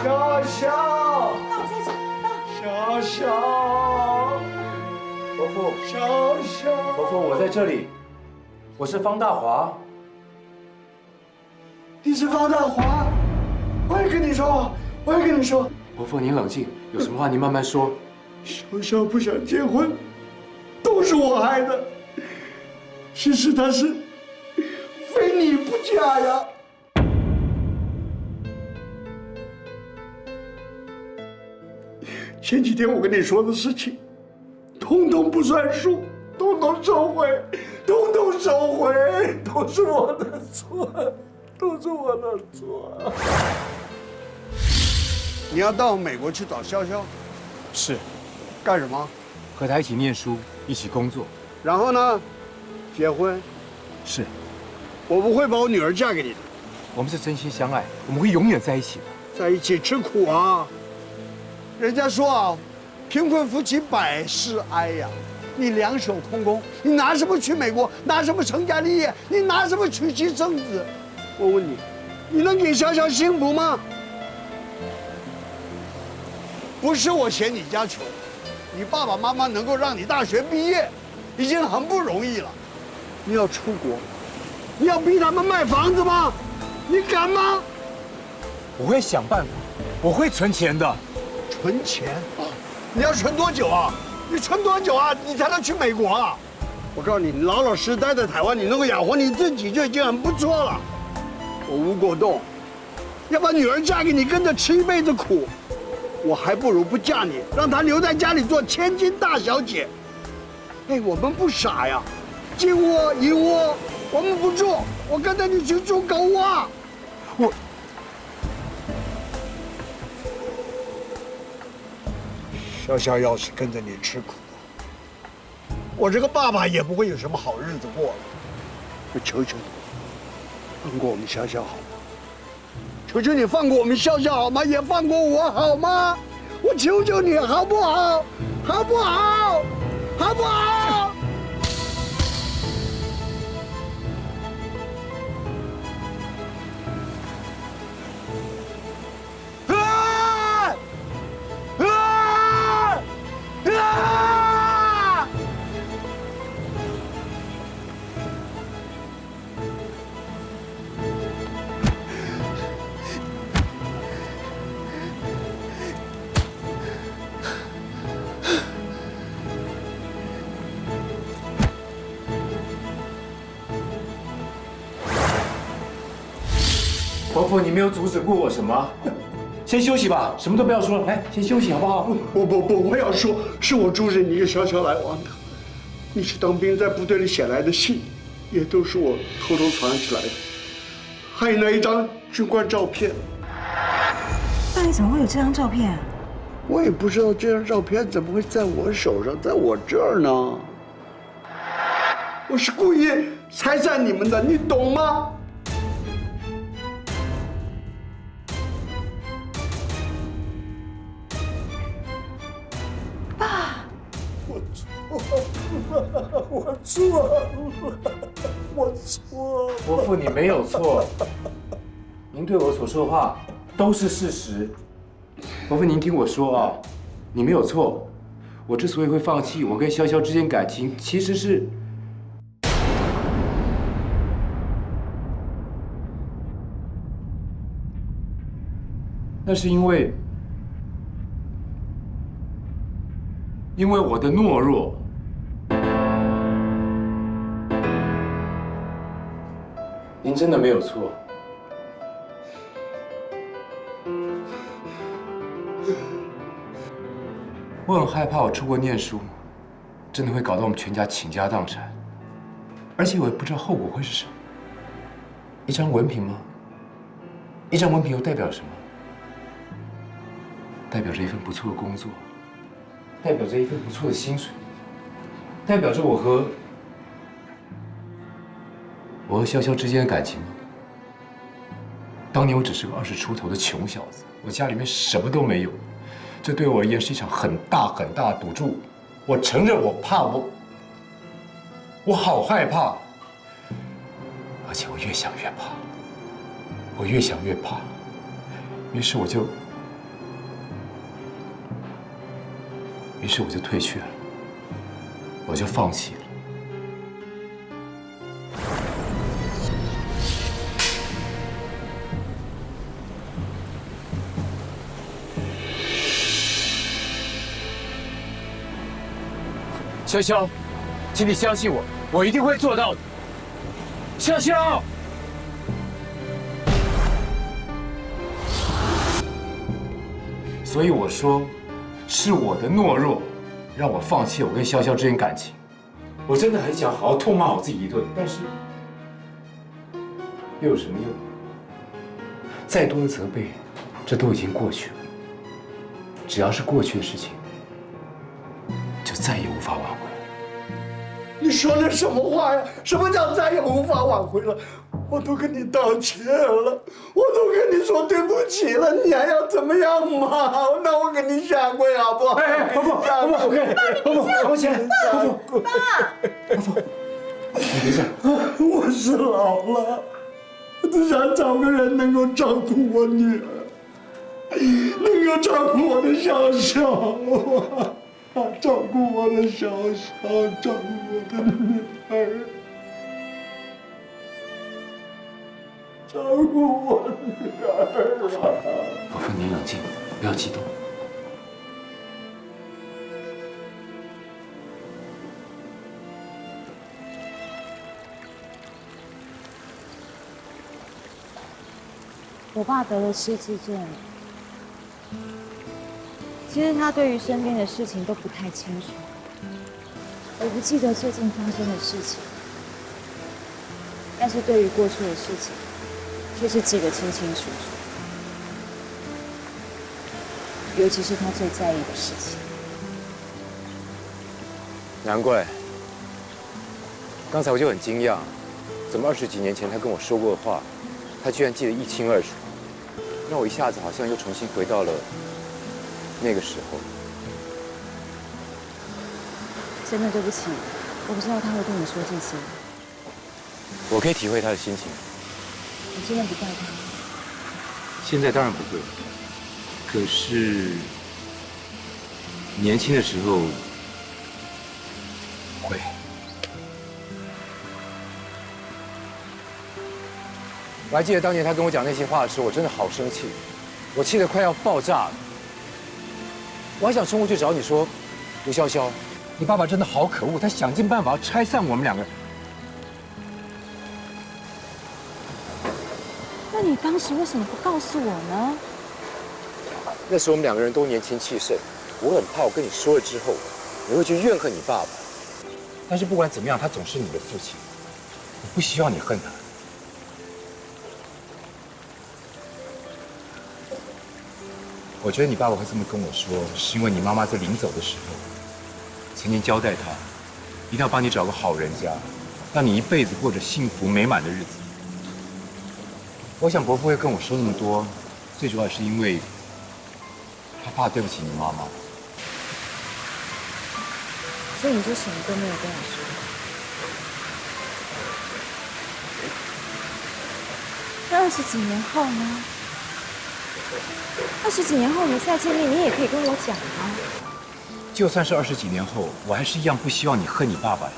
小小，那我在这。小小，伯父，小小，伯父，我在这里，我是方大华。你是方大华，我也跟你说，我也跟你说，伯父，您冷静，有什么话您慢慢说。小小不想结婚，都是我害的。其实他是非你不嫁呀。前几天我跟你说的事情，统统不算数，统统收回，统统收回，都是我的错，都是我的错。你要到美国去找潇潇？是，干什么？和他一起念书，一起工作。然后呢？结婚？是，我不会把我女儿嫁给你的。我们是真心相爱，我们会永远在一起的。在一起吃苦啊！人家说啊，贫困夫妻百事哀呀。你两手空空，你拿什么去美国？拿什么成家立业？你拿什么娶妻生子？我问你，你能给潇潇幸福吗？不是我嫌你家穷，你爸爸妈妈能够让你大学毕业，已经很不容易了。你要出国，你要逼他们卖房子吗？你敢吗？我会想办法，我会存钱的。存钱啊！你要存多久啊？你存多久啊？你才能去美国啊？我告诉你，你老老实实待在台湾，你能够养活你自己就已经很不错了。我吴国栋要把女儿嫁给你，跟着吃一辈子苦，我还不如不嫁你，让她留在家里做千金大小姐。哎，我们不傻呀，金窝银窝我们不住，我跟着你去住狗窝。潇潇要是跟着你吃苦，我这个爸爸也不会有什么好日子过了。我求求你，放过我们潇潇好吗？求求你放过我们潇潇好吗？也放过我好吗？我求求你好不好？好不好？好不好？伯父，你没有阻止过我什么？先休息吧，什么都不要说了，来，先休息好不好？不，我要说，是我阻止你跟潇潇来往的。你去当兵在部队里写来的信，也都是我偷偷藏起来的，还有那一张军官照片。那你怎么会有这张照片啊？我也不知道这张照片怎么会在我手上，在我这儿呢？我是故意拆散你们的，你懂吗？我错了，我错了。伯父，你没有错，您对我所说的话都是事实。伯父，您听我说啊，你没有错。我之所以会放弃我跟潇潇之间感情，其实是……那是因为我的懦弱。您真的没有错。我很害怕，我出国念书，真的会搞到我们全家倾家荡产，而且我也不知道后果会是什么。一张文凭吗？一张文凭又代表什么？代表着一份不错的工作，代表着一份不错的薪水，代表着我和潇潇之间的感情吗？当年我只是个20出头的穷小子，我家里面什么都没有，这对我而言是一场很大很大的赌注。我承认我怕，我好害怕，而且我越想越怕，于是我就于是我就退却了，我就放弃了。潇潇，请你相信我，我一定会做到的。潇潇。 所以我说，是我的懦弱，让我放弃我跟潇潇之间感情。我真的很想好好痛骂我自己一顿，但是又有什么用？再多的责备，这都已经过去了。只要是过去的事情，就再也无法挽回了。你说的什么话呀？什么叫再也无法挽回了？我都跟你道歉了，我都跟你说对不起了，你还要怎么样嘛？那我给你下跪好不好？哎，伯父，伯父，伯父，钱，伯父，伯父，你别这样。我是老了，我只想找个人能够照顾我女儿，能够照顾我的潇潇，照顾我的潇潇，照顾我的女儿。 照顾我女儿啊！伯父，您冷静，不要激动。我爸得了失智症，其实他对于身边的事情都不太清楚，我不记得最近发生的事情，但是对于过去的事情。 却是记得清清楚楚，尤其是他最在意的事情。难怪，刚才我就很惊讶，怎么20几年前他跟我说过的话，他居然记得一清二楚，让我一下子好像又重新回到了那个时候。真的对不起，我不知道他会跟你说这些。我可以体会他的心情。 你现在不怪他？现在当然不会，可是年轻的时候会。我还记得当年他跟我讲那些话的时候，我真的好生气，我气得快要爆炸了。我还想冲过去找你说，吴潇潇，你爸爸真的好可恶，他想尽办法要拆散我们两个人。 那你当时为什么不告诉我呢？那时我们两个人都年轻气盛，我很怕我跟你说了之后，你会去怨恨你爸爸。但是不管怎么样，他总是你的父亲，我不希望你恨他。我觉得你爸爸会这么跟我说，是因为你妈妈在临走的时候，曾经交代他，一定要帮你找个好人家，让你一辈子过着幸福美满的日子。 我想伯父会跟我说那么多，最主要是因为他怕对不起你妈妈。所以你就什么都没有跟我说。那20几年后呢？20几年后我们再见面，你也可以跟我讲啊。就算是20几年后，我还是一样不希望你恨你爸爸呀。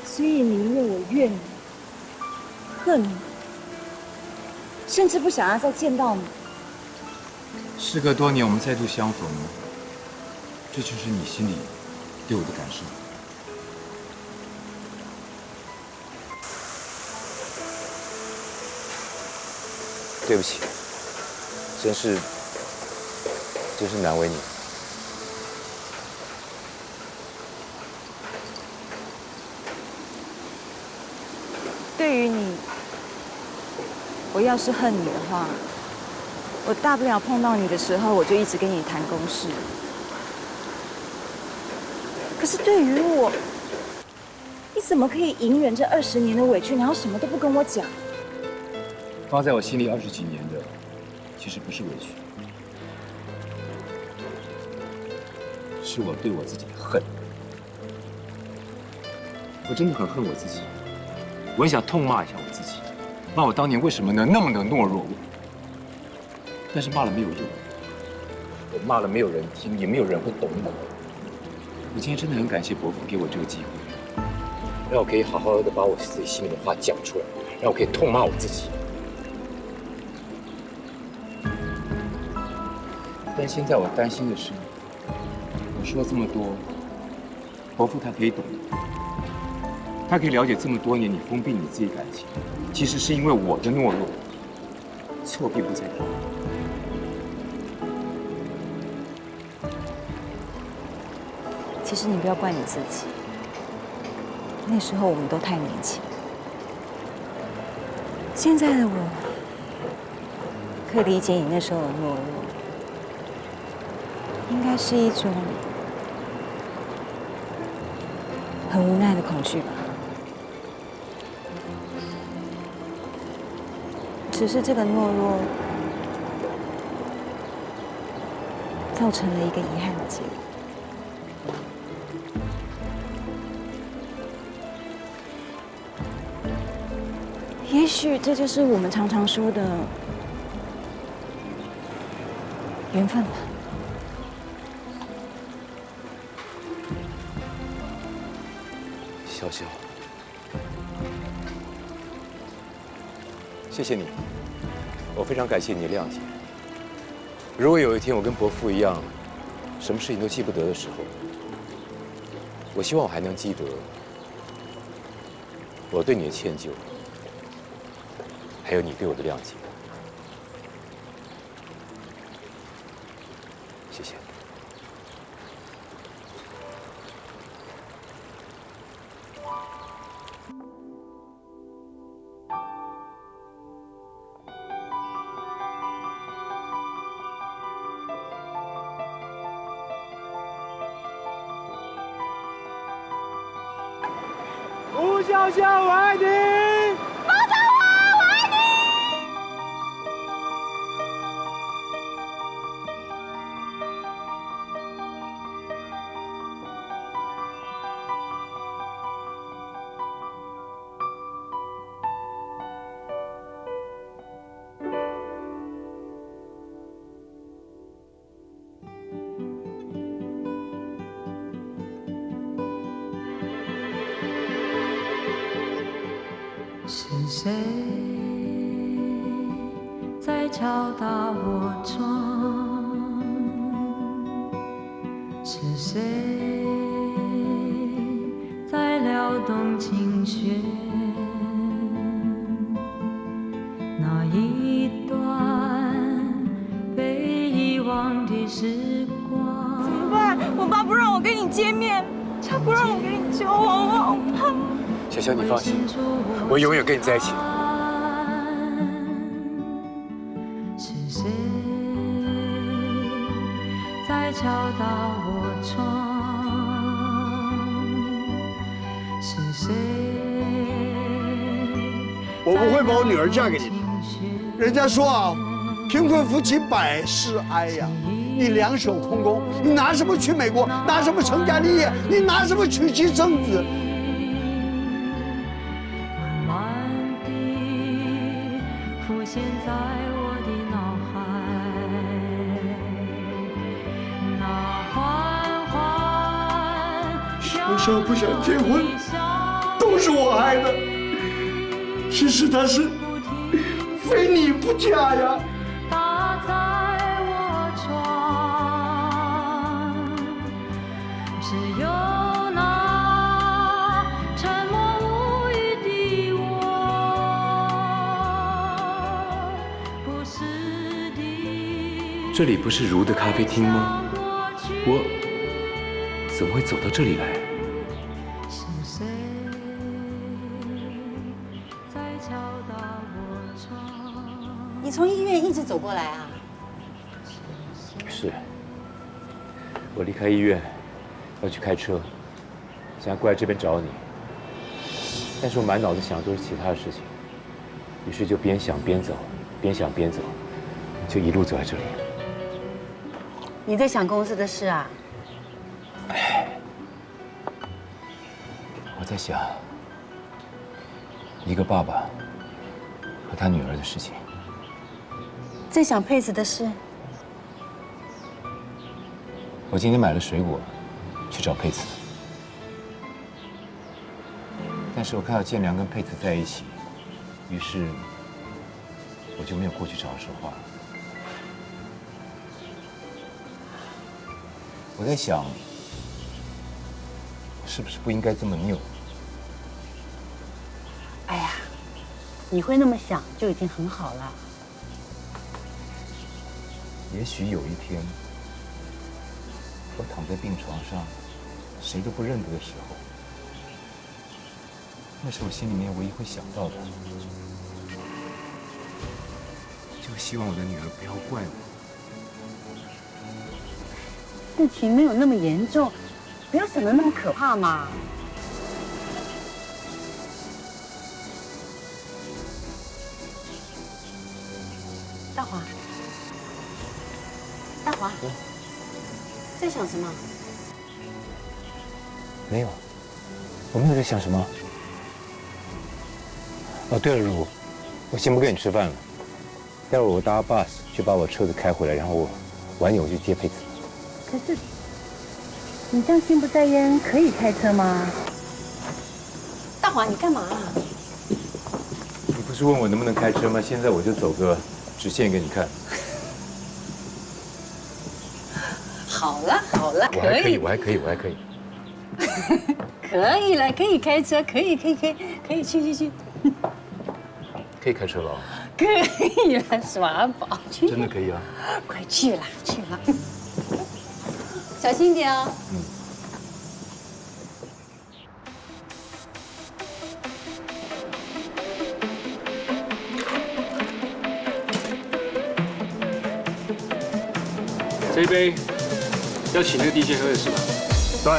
所以你因为我怨你。 恨你，甚至不想要再见到你。时隔多年，我们再度相逢，这就是你心里对我的感受。对不起，真是难为你。对于你。 我要是恨你的话，我大不了碰到你的时候，我就一直跟你谈公事。可是对于我，你怎么可以隐忍这20年的委屈，然后什么都不跟我讲？放在我心里20几年的，其实不是委屈，是我对我自己的恨。我真的很恨我自己，我很想痛骂一下我自己。 骂我当年为什么能那么的懦弱，但是骂了没有用。我骂了没有人听，也没有人会懂我。我今天真的很感谢伯父给我这个机会，让我可以好好的把我自己心里的话讲出来，让我可以痛骂我自己。但现在我担心的是，我说这么多，伯父他可以懂，他可以了解这么多年你封闭你自己感情，其实是因为我的懦弱，错并不在他。其实你不要怪你自己，那时候我们都太年轻。现在的我可以理解你那时候的懦弱，应该是一种很无奈的恐惧吧。只是这个懦弱造成了一个遗憾的结果。也许这就是我们常常说的缘分吧。潇潇，谢谢你，我非常感谢你的谅解。如果有一天我跟伯父一样，什么事情都记不得的时候，我希望我还能记得我对你的歉疚，还有你对我的谅解。谢谢。吴笑笑，我爱你。是谁在敲打我窗？是谁在撩动琴弦？那一段被遗忘的时光。怎么办？我爸不让我跟你见面，他不让我跟你交往，我好怕。小小，你放心，我永远跟你在一起。是谁在敲打我窗？是谁？我不会把我女儿嫁给你。人家说啊，贫困夫妻百事哀呀。你两手空空，你拿什么去美国？拿什么成家立业？你拿什么娶妻生子？浮现在我的脑海，那缓缓小小不想结婚，都是我害的。其实他是非你不嫁呀。打在我窗，只有那沉默无语的我。这里不是如的咖啡厅吗？我怎么会走到这里来？你从医院一直走过来啊？是，我离开医院要去开车，想要过来这边找你，但是我满脑子想的都是其他的事情，于是就边想边走，边想边走，就一路走在这里。你在想公司的事啊？我在想一个爸爸和他女儿的事情。在想佩子的事？我今天买了水果，去找佩慈。但是我看到建良跟佩慈在一起，于是我就没有过去找他说话。我在想，我是不是不应该这么拗？哎呀，你会那么想就已经很好了。也许有一天，我躺在病床上，谁都不认得的时候，那是我心里面唯一会想到的，就希望我的女儿不要怪我。事情没有那么严重，不要想得那么可怕嘛。大华，大华，在想什么？没有，我没有在想什么。哦，对了，如，我先不跟你吃饭了，待会儿我搭 bus 就把我车子开回来，然后我晚点我去接佩慈。可是，你这样心不在焉，可以开车吗？大华，你干嘛啊？你不是问我能不能开车吗？现在我就走个直线给你看。好了好了，我还可以，我还可以，我还可以。可以了，可以开车，可以，去，可以开车了啊？可以了，耍宝去。真的可以啊？快去了，小心点哦。这一杯要请那个 DJ 喝的是吧？对。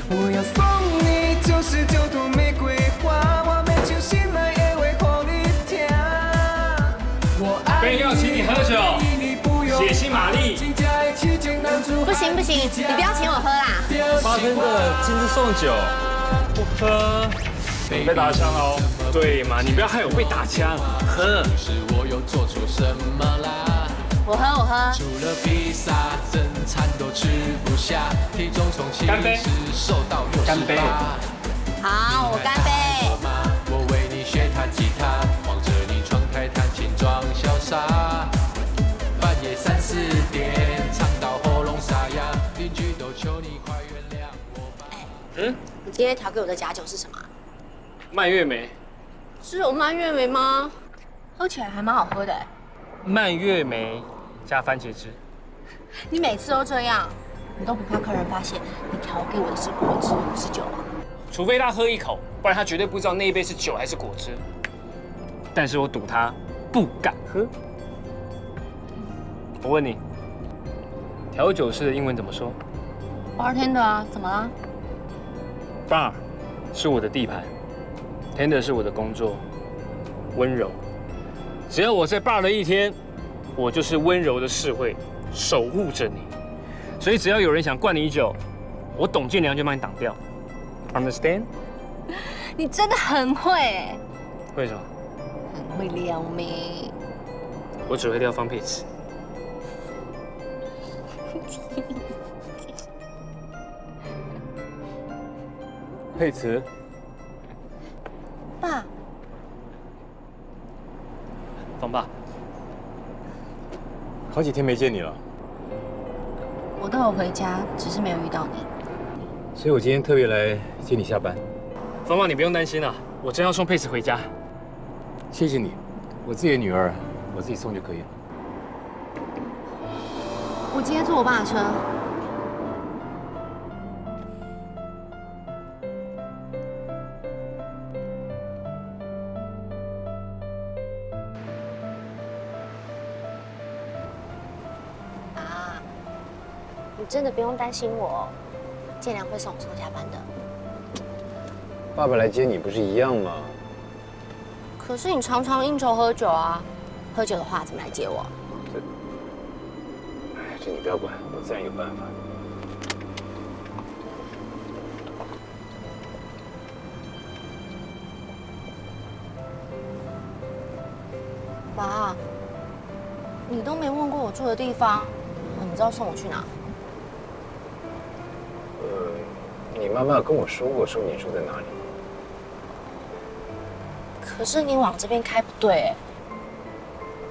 我要送你99朵玫瑰花，我要手心内的话，予你听。杯要请你喝酒，血腥玛丽。不行，你不要请我喝啦。发生的亲自送酒，不喝被打枪了哦。对嘛，你不要害我被打枪，喝。我喝。除了披萨，正餐都吃不下，体重从70瘦到68。干杯！好，我干杯。我为你学弹吉他，望着你窗台弹琴装潇洒。半夜3、4点，唱到喉咙沙哑，邻居都求你快原谅我吧。你今天调给我的假酒是什么？蔓越莓。是有蔓越莓吗？喝起来还蛮好喝的。蔓越莓加番茄汁。你每次都这样，你都不怕客人发现你调给我的是果汁，不是酒啊？除非他喝一口，不然他绝对不知道那一杯是酒还是果汁。但是我赌他不敢喝。我问你，调酒师的英文怎么说 ？Bartender 啊，怎么了 ？Bar 是我的地盘 ，Tender 是我的工作，温柔。只要我在 bar 的一天，我就是温柔的侍卫，守护着你。所以只要有人想灌你酒，我董建良就帮你挡掉。Understand？ 你真的很会哎。为什么？很会撩妹。我只会撩方佩慈。佩慈。爸。方爸。好几天没见你了。我都有回家，只是没有遇到你。所以我今天特别来接你下班。方爸，你不用担心了，我正要送佩慈回家。谢谢你，我自己的女儿，我自己送就可以了。我今天坐我爸的车。啊，你真的不用担心我，建良会送我上下班的。爸爸来接你不是一样吗？可是你常常应酬喝酒啊，喝酒的话怎么来接我？这你不要管，我自然有办法。爸，你都没问过我住的地方，你知道送我去哪？你妈妈跟我说过，说你住在哪里。可是你往这边开不对哎，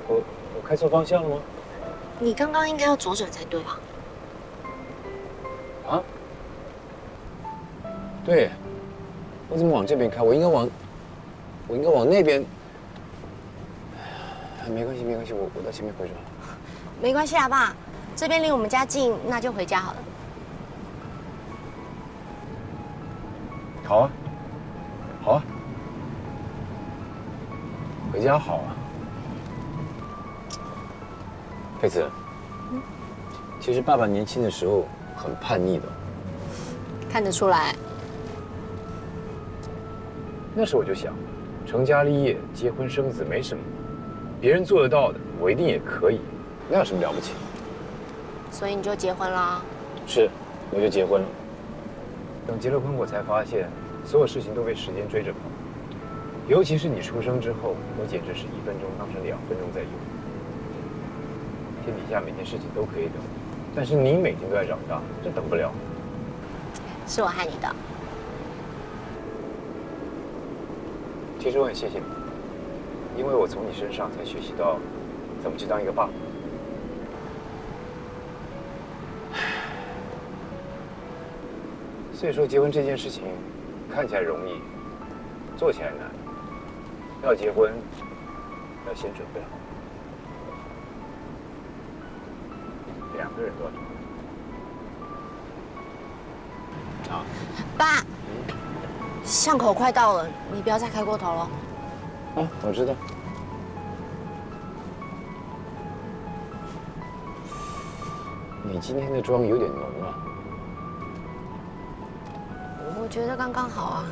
我开错方向了吗？你刚刚应该要左转才对啊。啊？对，我怎么往这边开？我应该往那边。没关系，没关系，我到前面回转。没关系啊，爸，这边离我们家近，那就回家好了。好啊，好啊，回家好啊。佩慈，其实爸爸年轻的时候很叛逆的，看得出来。那时我就想，成家立业、结婚生子没什么，别人做得到的，我一定也可以，那有什么了不起？所以你就结婚啦？是，我就结婚了。等结了婚，我才发现，所有事情都被时间追着跑。尤其是你出生之后，我简直是1分钟当成2分钟在用。天底下每件事情都可以等，但是你每天都在长大，这等不了。是我害你的。其实我很谢谢你，因为我从你身上才学习到怎么去当一个爸。所以说，结婚这件事情看起来容易，做起来难。要结婚，要先准备好。2个人都要准备。啊，爸，巷口快到了，你不要再开过头了。啊，我知道。你今天的妆有点浓啊。我觉得刚刚好啊。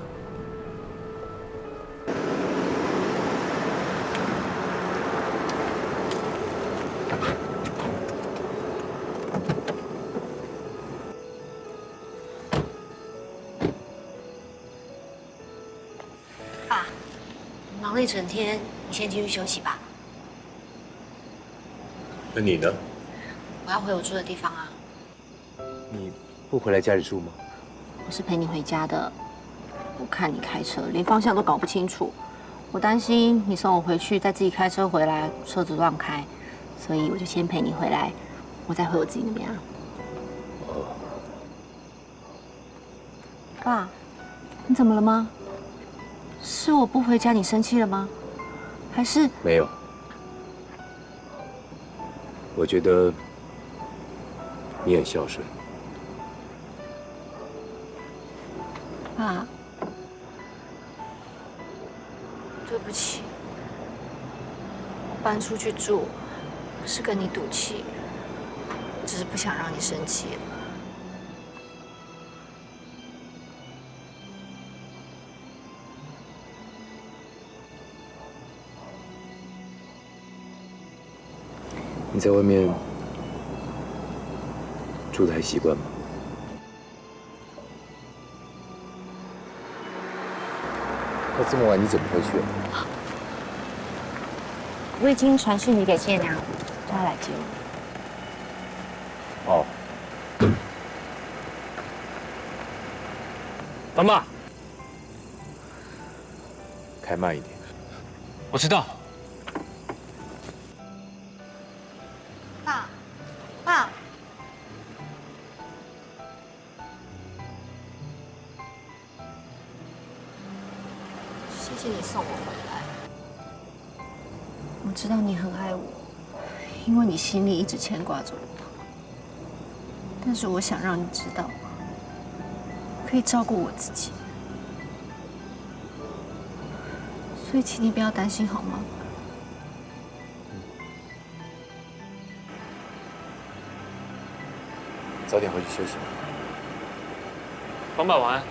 爸，忙了一整天，你先进去休息吧。那你呢？我要回我住的地方啊。你不回来家里住吗？我是陪你回家的。我看你开车连方向都搞不清楚，我担心你送我回去，再自己开车回来，车子乱开，所以我就先陪你回来，我再回我自己那边啊。哦。爸，你怎么了吗？是我不回家你生气了吗？还是没有。我觉得你很孝顺。爸，对不起，我搬出去住不是跟你赌气，我只是不想让你生气。你在外面住得还习惯吗？那这么晚你怎么回去啊？我已经传讯息给谢娘，叫她来接我。哦。爸妈，开慢一点。我知道。爸，谢谢你送我回来。我知道你很爱我，因为你心里一直牵挂着我。但是我想让你知道，可以照顾我自己。所以请你不要担心，好吗？早点回去休息吧。方爸晚安。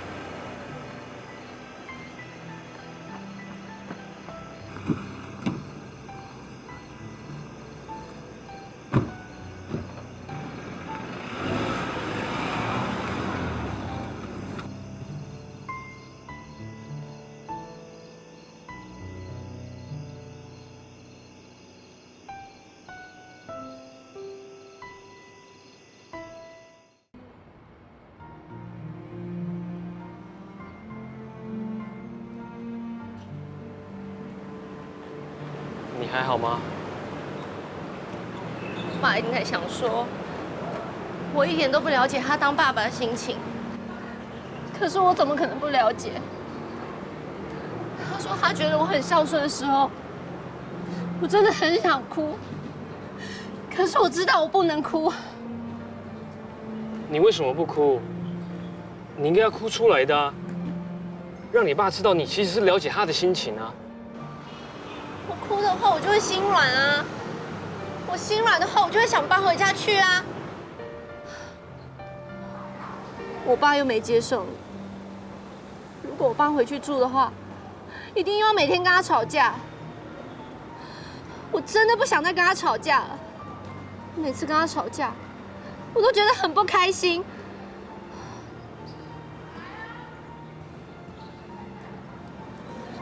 你还好吗？爸一定在想说，我一点都不了解他当爸爸的心情。可是我怎么可能不了解？他说他觉得我很孝顺的时候，我真的很想哭。可是我知道我不能哭。你为什么不哭？你应该要哭出来的啊，让你爸知道你其实是了解他的心情啊。我哭的话，我就会心软啊。我心软的话，我就会想搬回家去啊。我爸又没接受你。如果我搬回去住的话，一定又要每天跟他吵架。我真的不想再跟他吵架了。每次跟他吵架，我都觉得很不开心。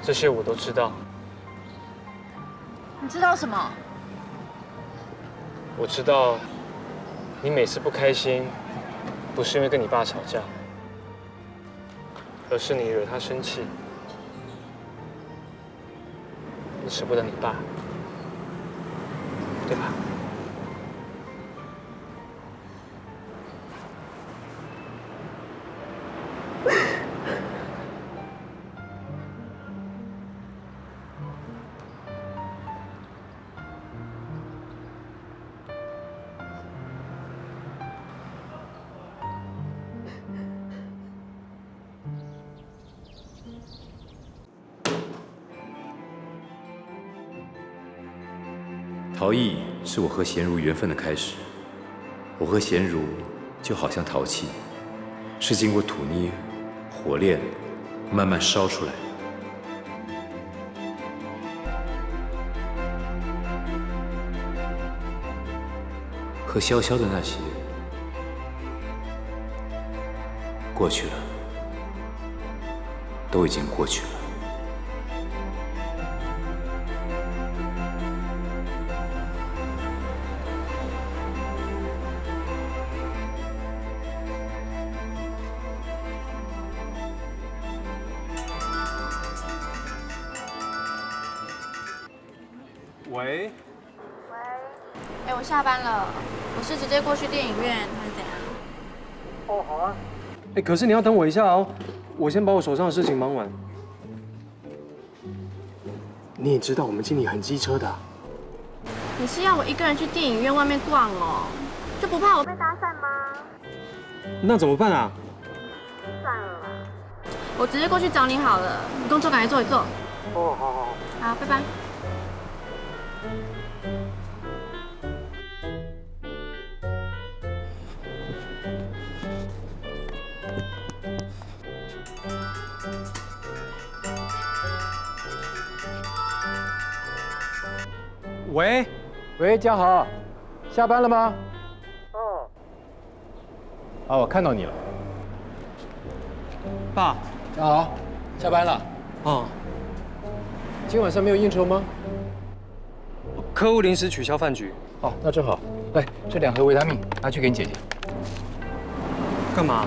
这些我都知道。你知道什么？我知道，你每次不开心，不是因为跟你爸吵架，而是你惹他生气。你舍不得你爸，对吧？陶艺是我和贤如缘分的开始。我和贤如就好像陶器，是经过土捏、火炼，慢慢烧出来的。和潇潇的那些过去了，都已经过去了。喂。哎，我下班了，我是直接过去电影院还是怎样？哦，好啊。哎，可是你要等我一下哦，我先把我手上的事情忙完。你也知道我们经理很机车的。你是要我一个人去电影院外面逛哦？就不怕我被搭讪吗？那怎么办啊？算了啦，我直接过去找你好了，你工作赶快做一做。哦，好好好。好，拜拜。喂，喂，嘉豪，下班了吗？啊，我看到你了。爸，嘉豪，下班了。哦，今晚上没有应酬吗？客户临时取消饭局。哦，那正好。来，这2盒维他命，拿去给你姐姐。干嘛？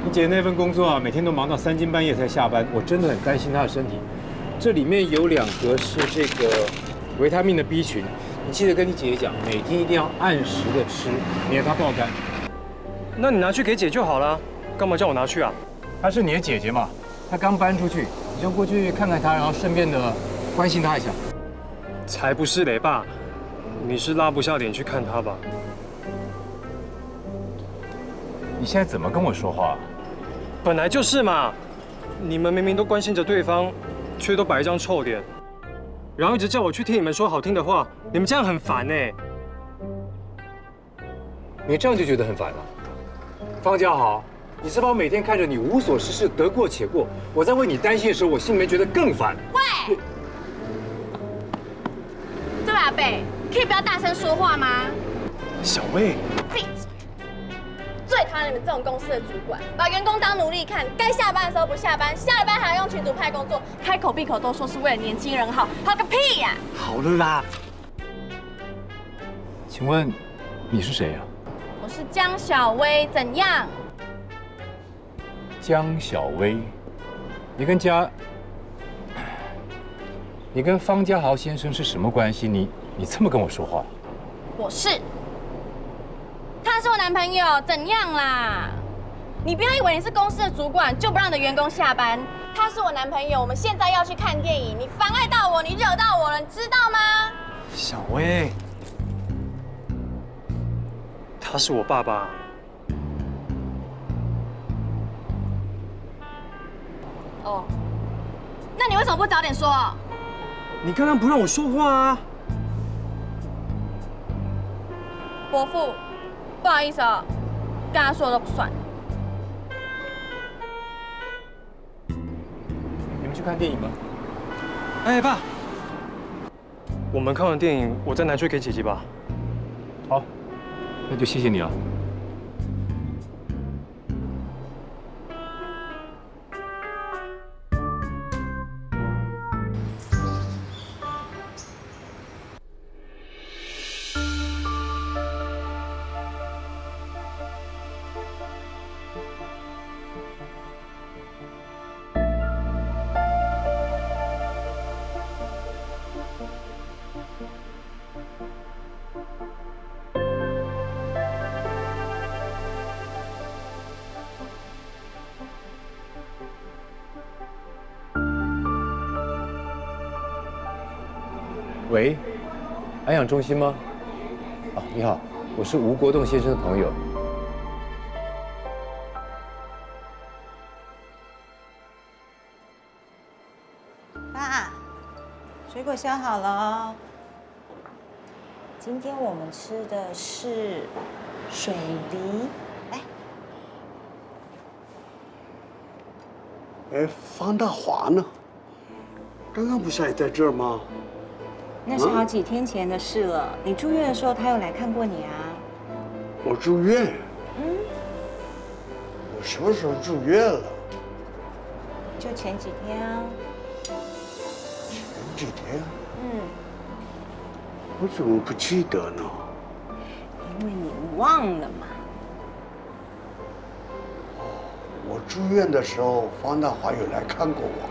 你姐那份工作啊，每天都忙到3更半夜才下班，我真的很担心她的身体。这里面有2盒是这个维他命的 B 群，你记得跟你姐姐讲，每天一定要按时的吃，免得她爆肝。那你拿去给姐就好了，干嘛叫我拿去啊？她是你的姐姐嘛，她刚搬出去，你就过去看看她，然后顺便的关心她一下。才不是嘞，爸，你是拉不下脸去看她吧？你现在怎么跟我说话？本来就是嘛，你们明明都关心着对方，却都摆一张臭脸，然后一直叫我去听你们说好听的话，你们这样很烦呢。你这样就觉得很烦了？方家豪，你是把我每天看着你无所事事、得过且过，我在为你担心的时候，我心里面觉得更烦。喂，这位阿北，可以不要大声说话吗？小薇，闭嘴！最讨厌你们这种公司的主管，把员工当奴隶看，该下班的时候不下班，下了班还要用群组派工作，开口闭口都说是为了年轻人好，好个屁呀！好了啦。请问你是谁呀？我是江小薇，怎样？江小薇，你跟你跟方家豪先生是什么关系？你这么跟我说话？我是，他是我男朋友，怎样啦？你不要以为你是公司的主管就不让你的员工下班。他是我男朋友，我们现在要去看电影，你妨碍到我，你惹到我了，你知道吗？小薇，他是我爸爸。哦，那你为什么不早点说？你刚刚不让我说话啊！伯父，不好意思哦，刚刚说的都不算。你们去看电影吧。哎，爸，我们看完电影，我再拿去给姐姐吧。好，那就谢谢你了。喂，安养中心吗？啊，你好，我是吴国栋先生的朋友。爸，水果削好了哦。今天我们吃的是水梨，来。哎，方大华呢？刚刚不是还在这儿吗？那是好几天前的事了。你住院的时候，他有来看过你啊。我住院？我什么时候住院了？就前几天啊。前几天？我怎么不记得呢？因为你忘了嘛。我住院的时候，方大华有来看过我。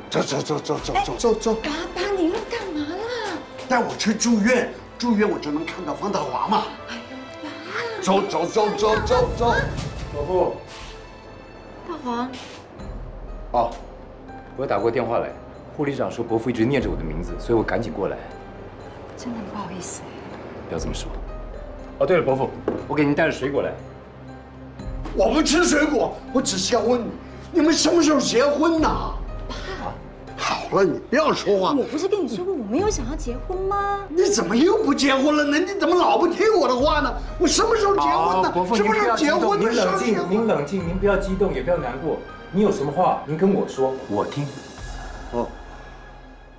走。爸爸，你又干嘛啦？带我去住院，住院我就能看到方大华嘛。哎呦，走。伯父。大华。哦，我打过电话来，护理长说伯父一直念着我的名字，所以我赶紧过来。真的不好意思。不要这么说。哦，对了，伯父，我给您带了水果来。我不吃水果，我只是要问你，你们什么时候结婚呢？好了，你不要说话。我不是跟你说过我没有想要结婚吗？你怎么又不结婚了呢？你怎么老不听我的话呢？我什么时候结婚呢？伯父，什么时候结婚的您冷静，您冷静，您不要激动，也不要难过。您有什么话，您跟我说，我听。哦，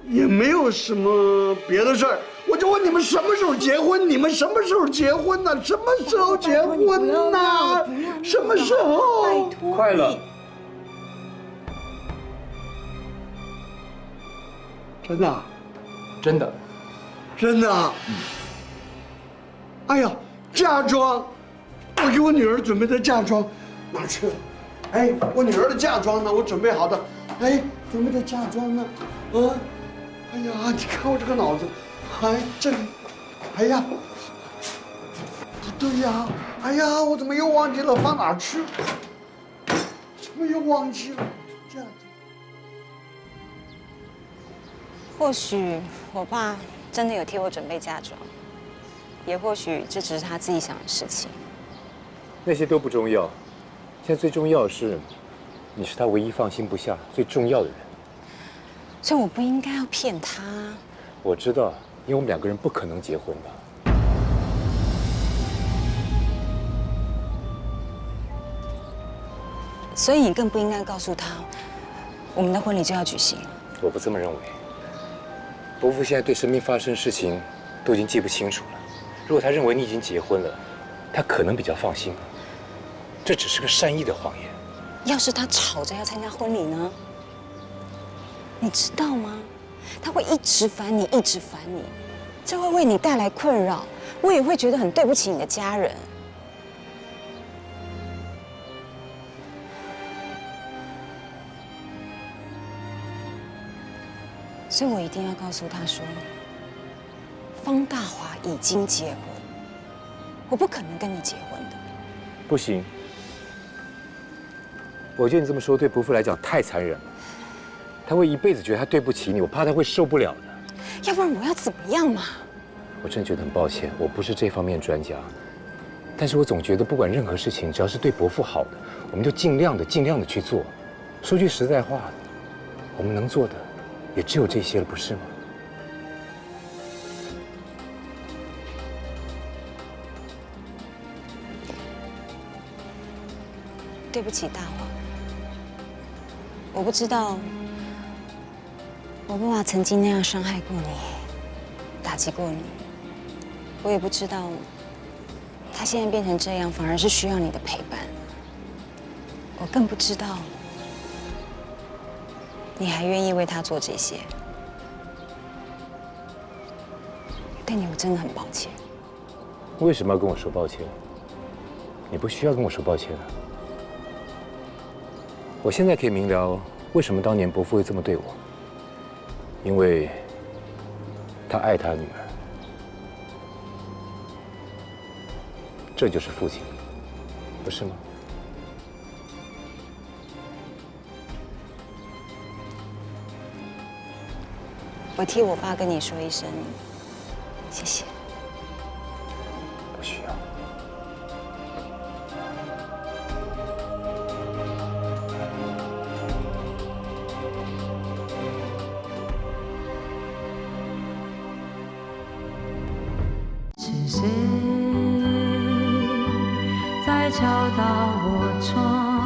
也没有什么别的事儿，我就问你们什么时候结婚？你们什么时候结婚呢？什么时候结婚呢？什么时候？拜托，快了。真的啊？真的。真的啊？哎呀，嫁妆，我给我女儿准备的嫁妆哪去了？哎，我女儿的嫁妆呢？我准备好的，哎，准备的嫁妆呢？哎呀，你看我这个脑子，哎，这里，哎呀，不对呀，哎呀，我怎么又忘记了放哪儿去？怎么又忘记了？嫁妆。或许我爸真的有替我准备嫁妆，也或许这只是他自己想的事情。那些都不重要，现在最重要的是，你是他唯一放心不下、最重要的人。所以我不应该要骗他。我知道，因为我们两个人不可能结婚的。所以你更不应该告诉他，我们的婚礼就要举行。我不这么认为。伯父现在对身边发生的事情都已经记不清楚了。如果他认为你已经结婚了，他可能比较放心。这只是个善意的谎言。要是他吵着要参加婚礼呢？你知道吗？他会一直烦你，一直烦你，这会为你带来困扰。我也会觉得很对不起你的家人。所以我一定要告诉他说，方大华已经结婚，我不可能跟你结婚的。不行，我觉得你这么说对伯父来讲太残忍了，他会一辈子觉得他对不起你，我怕他会受不了的。要不然我要怎么样嘛？我真的觉得很抱歉，我不是这方面专家，但是我总觉得不管任何事情，只要是对伯父好的，我们就尽量的去做。说句实在话，我们能做的也只有这些了，不是吗？对不起，大华，我不知道我爸爸曾经那样伤害过你，打击过你。我也不知道他现在变成这样，反而是需要你的陪伴。我更不知道你还愿意为他做这些。对你，我真的很抱歉。为什么要跟我说抱歉？你不需要跟我说抱歉啊。我现在可以明了为什么当年伯父会这么对我，因为他爱他女儿。这就是父亲，不是吗？我替我爸跟你说一声谢谢。不需要。是谁在敲打我窗？